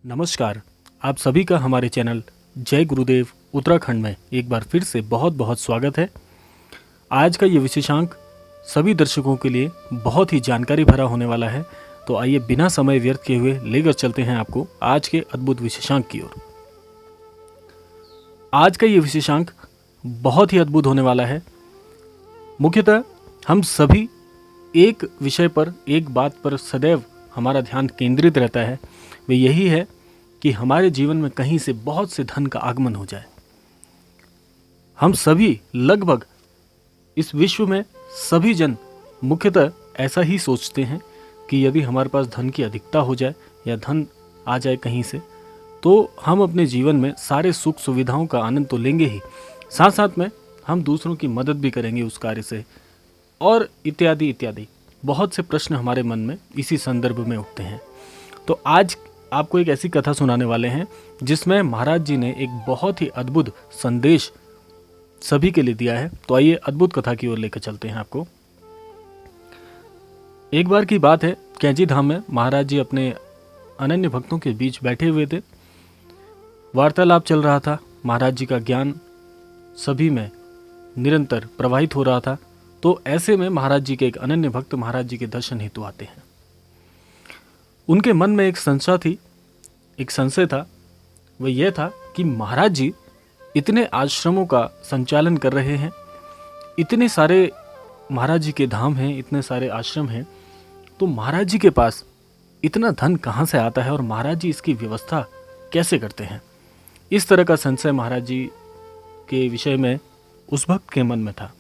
नमस्कार। आप सभी का हमारे चैनल जय गुरुदेव उत्तराखंड में एक बार फिर से बहुत बहुत स्वागत है। आज का ये विशेषांक सभी दर्शकों के लिए बहुत ही जानकारी भरा होने वाला है, तो आइए बिना समय व्यर्थ किए हुए लेकर चलते हैं आपको आज के अद्भुत विशेषांक की ओर। आज का ये विशेषांक बहुत ही अद्भुत होने वाला है। मुख्यतः हम सभी एक विषय पर, एक बात पर सदैव हमारा ध्यान केंद्रित रहता है, वे यही है कि हमारे जीवन में कहीं से बहुत से धन का आगमन हो जाए। हम सभी लगभग इस विश्व में सभी जन मुख्यतः ऐसा ही सोचते हैं कि यदि हमारे पास धन की अधिकता हो जाए या धन आ जाए कहीं से, तो हम अपने जीवन में सारे सुख सुविधाओं का आनंद तो लेंगे ही, साथ साथ में हम दूसरों की मदद भी करेंगे उस कार्य से, और इत्यादि इत्यादि बहुत से प्रश्न हमारे मन में इसी संदर्भ में उठते हैं। तो आज आपको एक ऐसी कथा सुनाने वाले हैं जिसमें महाराज जी ने एक बहुत ही अद्भुत संदेश सभी के लिए दिया है। तो आइए अद्भुत कथा की ओर लेकर चलते हैं आपको। एक बार की बात है, कैंची धाम में महाराज जी अपने अनन्य भक्तों के बीच बैठे हुए थे। वार्तालाप चल रहा था, महाराज जी का ज्ञान सभी में निरंतर प्रवाहित हो रहा था। तो ऐसे में महाराज जी के एक अनन्य भक्त महाराज जी के दर्शन हेतु आते हैं। उनके मन में एक संशय था। वह यह था कि महाराज जी इतने आश्रमों का संचालन कर रहे हैं, इतने सारे महाराज जी के धाम हैं, इतने सारे आश्रम हैं, तो महाराज जी के पास इतना धन कहाँ से आता है और महाराज जी इसकी व्यवस्था कैसे करते हैं। इस तरह का संशय महाराज जी के विषय में उस भक्त के मन में था।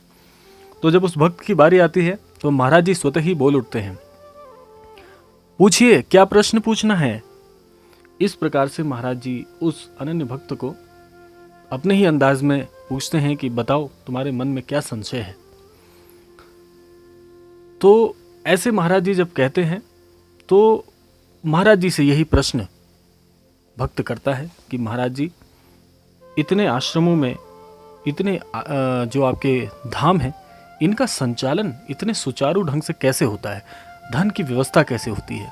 तो जब उस भक्त की बारी आती है तो महाराज जी स्वतः ही बोल उठते हैं, पूछिए क्या प्रश्न पूछना है। इस प्रकार से महाराज जी उस अनन्य भक्त को अपने ही अंदाज में पूछते हैं कि बताओ तुम्हारे मन में क्या संशय है। तो ऐसे महाराज जी जब कहते हैं तो महाराज जी से यही प्रश्न भक्त करता है कि महाराज जी इतने आश्रमों में, इतने जो आपके धाम हैं, इनका संचालन इतने सुचारू ढंग से कैसे होता है, धन की व्यवस्था कैसे होती है।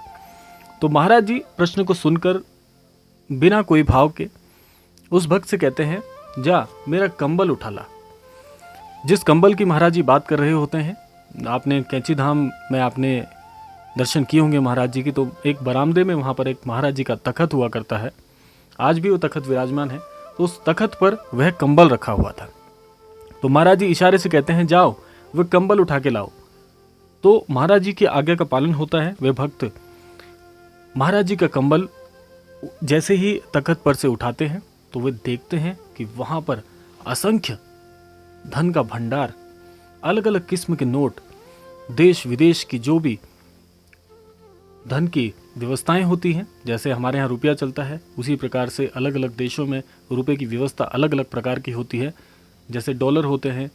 तो महाराज जी प्रश्न को सुनकर बिना कोई भाव के उस भक्त से कहते हैं, जा मेरा कंबल उठा ला। जिस कंबल की महाराज जी बात कर रहे होते हैं, आपने कैंची धाम में आपने दर्शन किए होंगे महाराज जी की, तो एक बरामदे में वहाँ पर एक महाराज जी का तखत हुआ करता है। आज भी वो तखत विराजमान है। तो उस तखत पर वह कंबल रखा हुआ था। तो महाराज जी इशारे से कहते हैं, जाओ वह कंबल उठा के लाओ। तो महाराज जी की आज्ञा का पालन होता है। वे भक्त महाराज जी का कंबल जैसे ही तखत पर से उठाते हैं तो वे देखते हैं कि वहां पर असंख्य धन का भंडार, अलग अलग किस्म के नोट, देश विदेश की जो भी धन की व्यवस्थाएं होती हैं, जैसे हमारे यहाँ रुपया चलता है उसी प्रकार से अलग अलग देशों में रुपए की व्यवस्था अलग अलग प्रकार की होती है। जैसे डॉलर होते हैं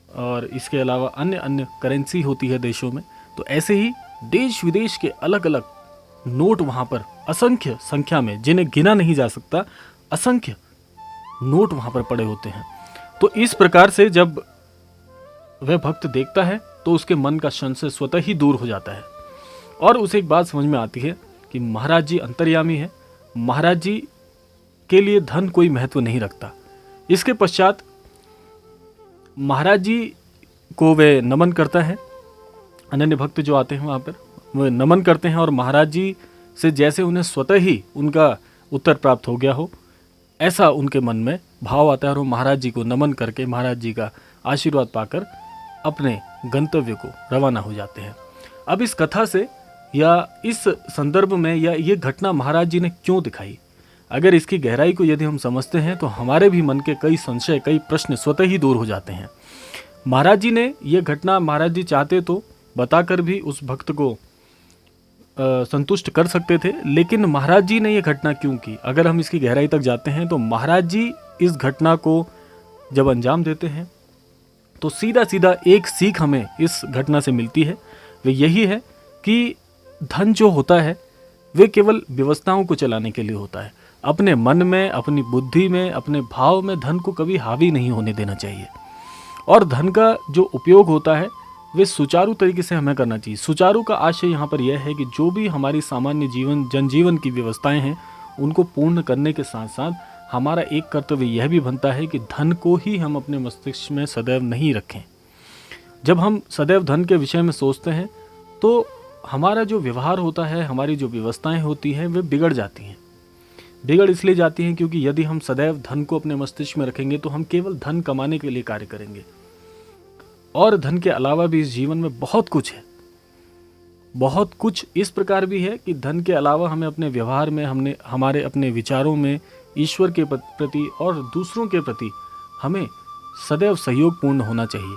और इसके अलावा अन्य अन्य करेंसी होती है देशों में। तो ऐसे ही देश विदेश के अलग अलग नोट वहाँ पर असंख्य संख्या में, जिन्हें गिना नहीं जा सकता, असंख्य नोट वहाँ पर पड़े होते हैं। तो इस प्रकार से जब वह भक्त देखता है तो उसके मन का संशय स्वतः ही दूर हो जाता है और उसे एक बात समझ में आती है कि महाराज जी अंतर्यामी है, महाराज जी के लिए धन कोई महत्व नहीं रखता। इसके पश्चात महाराज जी को वे नमन करता है। अनन्य भक्त जो आते हैं वहाँ पर वे नमन करते हैं और महाराज जी से जैसे उन्हें स्वतः ही उनका उत्तर प्राप्त हो गया हो, ऐसा उनके मन में भाव आता है और वो महाराज जी को नमन करके महाराज जी का आशीर्वाद पाकर अपने गंतव्य को रवाना हो जाते हैं। अब इस कथा से या इस संदर्भ में या ये घटना महाराज जी ने क्यों दिखाई, अगर इसकी गहराई को यदि हम समझते हैं तो हमारे भी मन के कई संशय, कई प्रश्न स्वतः ही दूर हो जाते हैं। महाराज जी ने ये घटना, महाराज जी चाहते तो बताकर भी उस भक्त को संतुष्ट कर सकते थे, लेकिन महाराज जी ने ये घटना क्यों की, अगर हम इसकी गहराई तक जाते हैं तो महाराज जी इस घटना को जब अंजाम देते हैं तो सीधा सीधा एक सीख हमें इस घटना से मिलती है। वे यही है कि धन जो होता है वे केवल व्यवस्थाओं को चलाने के लिए होता है। अपने मन में, अपनी बुद्धि में, अपने भाव में धन को कभी हावी नहीं होने देना चाहिए। और धन का जो उपयोग होता है वे सुचारू तरीके से हमें करना चाहिए। सुचारू का आशय यहाँ पर यह है कि जो भी हमारी सामान्य जीवन, जनजीवन की व्यवस्थाएं हैं उनको पूर्ण करने के साथ साथ हमारा एक कर्तव्य यह भी बनता है कि धन को ही हम अपने मस्तिष्क में सदैव नहीं रखें। जब हम सदैव धन के विषय में सोचते हैं तो हमारा जो व्यवहार होता है, हमारी जो व्यवस्थाएं होती हैं, वे बिगड़ जाती हैं। बिगड़ इसलिए जाती हैं क्योंकि यदि हम सदैव धन को अपने मस्तिष्क में रखेंगे तो हम केवल धन कमाने के लिए कार्य करेंगे, और धन के अलावा भी इस जीवन में बहुत कुछ है। बहुत कुछ इस प्रकार भी है कि धन के अलावा हमें अपने व्यवहार में, हमारे अपने विचारों में ईश्वर के प्रति और दूसरों के प्रति हमें सदैव सहयोगपूर्ण होना चाहिए।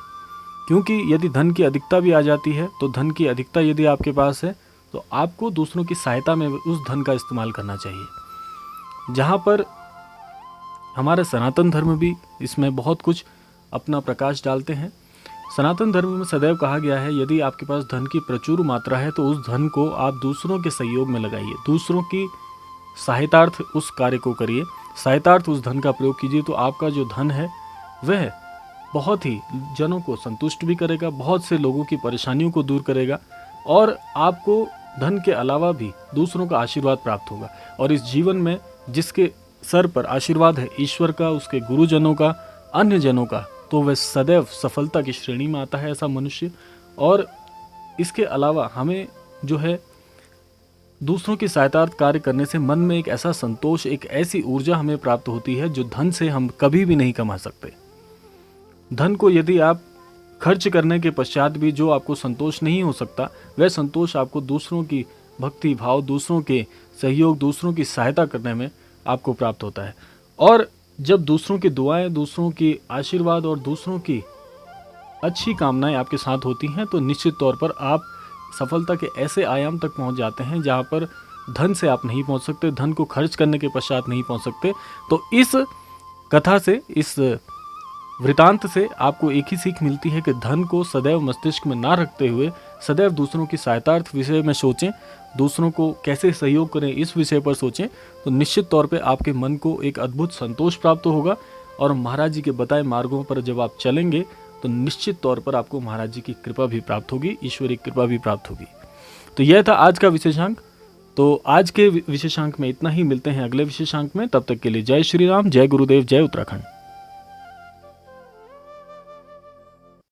क्योंकि यदि धन की अधिकता भी आ जाती है तो धन की अधिकता यदि आपके पास है तो आपको दूसरों की सहायता में उस धन का इस्तेमाल करना चाहिए। जहाँ पर हमारा सनातन धर्म भी इसमें बहुत कुछ अपना प्रकाश डालते हैं। सनातन धर्म में सदैव कहा गया है, यदि आपके पास धन की प्रचुर मात्रा है तो उस धन को आप दूसरों के सहयोग में लगाइए, दूसरों की सहायतार्थ उस कार्य को करिए, सहायतार्थ उस धन का प्रयोग कीजिए। तो आपका जो धन है वह बहुत ही जनों को संतुष्ट भी करेगा, बहुत से लोगों की परेशानियों को दूर करेगा, और आपको धन के अलावा भी दूसरों का आशीर्वाद प्राप्त होगा। और इस जीवन में जिसके सर पर आशीर्वाद है ईश्वर का, उसके गुरुजनों का, अन्य जनों का, तो वह सदैव सफलता की श्रेणी में आता है ऐसा मनुष्य। और इसके अलावा हमें जो है दूसरों की सहायतार्थ कार्य करने से मन में एक ऐसा संतोष, एक ऐसी ऊर्जा हमें प्राप्त होती है जो धन से हम कभी भी नहीं कमा सकते। धन को यदि आप खर्च करने के पश्चात भी जो आपको संतोष नहीं हो सकता, वह संतोष आपको दूसरों की भक्ति भाव, दूसरों के सहयोग, दूसरों की सहायता करने में आपको प्राप्त होता है। और जब दूसरों की दुआएं, दूसरों की आशीर्वाद और दूसरों की अच्छी कामनाएं आपके साथ होती हैं तो निश्चित तौर पर आप सफलता के ऐसे आयाम तक पहुंच जाते हैं जहां पर धन से आप नहीं पहुंच सकते, धन को खर्च करने के पश्चात नहीं पहुंच सकते। तो इस कथा से, इस वृतांत से आपको एक ही सीख मिलती है कि धन को सदैव मस्तिष्क में ना रखते हुए सदैव दूसरों की सहायतार्थ विषय में सोचें, दूसरों को कैसे सहयोग करें इस विषय पर सोचें। तो निश्चित तौर पे आपके मन को एक अद्भुत संतोष प्राप्त होगा, और महाराज जी के बताए मार्गों पर जब आप चलेंगे तो निश्चित तौर पर आपको महाराज जी की कृपा भी प्राप्त होगी, ईश्वरीय कृपा भी प्राप्त होगी। तो यह था आज का विशेषांक। तो आज के विशेषांक में इतना ही, मिलते हैं अगले विशेषांक में। तब तक के लिए जय श्री राम, जय गुरुदेव, जय उत्तराखंड।